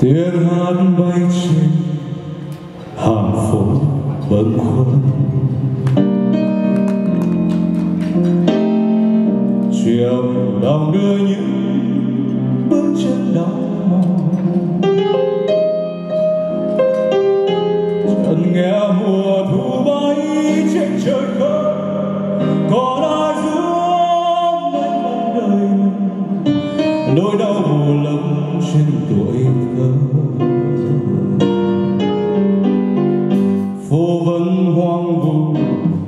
tiếng hát bay trên hàng phố bâng khuâng, chiều đong đưa những bước chân đau mòn, chân nghe mùa thu bay trên trời khơi, còn ai giữa mênh mông đời mình, nỗi đau mùa lắm trên tuổi thơ. Phố vẫn hoang vu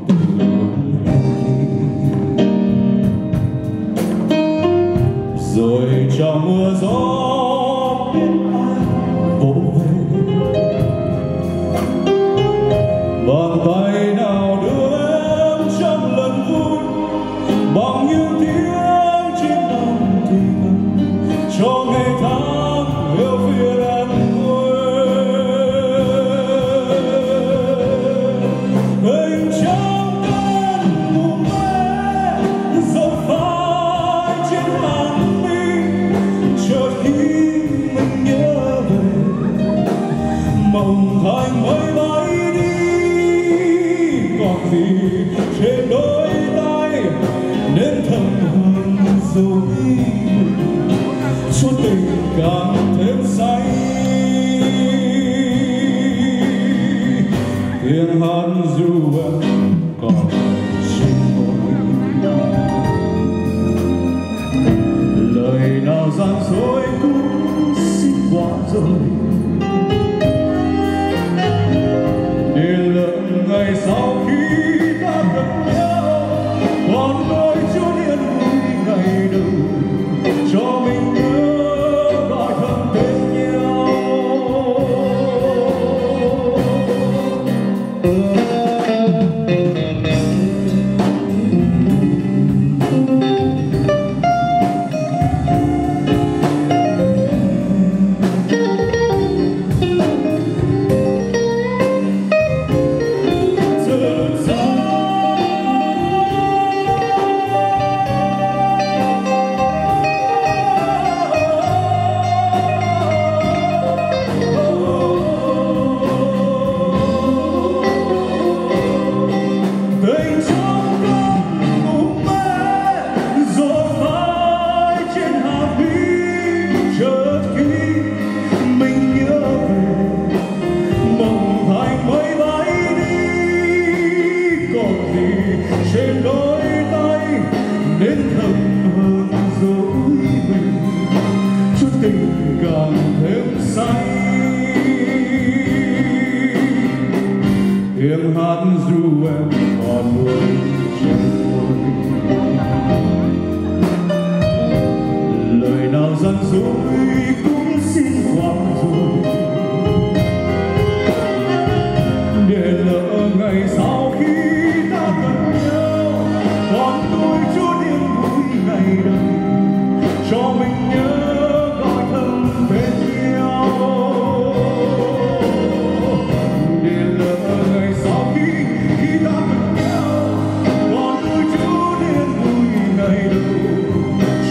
từ lúc em đi, rồi trong mưa gió biết ai vỗ về, bàn tay nào đưa em trong lần vui, bằng những tiếng chim non thì thầm cho ngày tháng yêu phiền em quên. Hình trong cơn mù mê rồi phai trên hàng mi, chợt khi mình nhớ về mộng thành mây bay đi, còn gì trên đôi tay nên thầm hơn rồi chút tình càng thêm say. Tiếng hát ru em còn trên môi, lời nào gian dối cũng xin qua rồi, để lỡ ngày sau khi ta gặp nhau còn đôi chút yên vui ngày đầu cho mình nhớ gọi thầm tên nhau. Trên đôi tay đến thầm hơn dối mình, chút tình càng thêm say. Tiếng hát ru em còn buồn trên môi, lời nào gian dối cũng xin qua rồi, để lỡ ngày sau khi ta gần nhau còn đôi chút yên vui ngày đầu cho mình nhớ gọi thầm tên nhau. Để lỡ ngày sau khi ta gần nhau còn đôi chút yên vui ngày đầu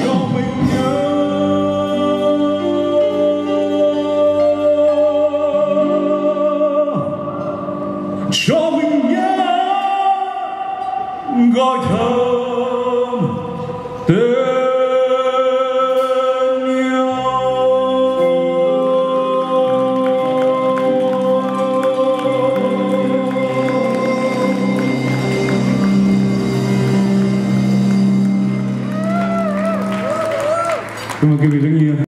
cho mình nhớ cho mình nhớ gọi thầm tên nhau. Cảm ơn quý vị rất nhiều.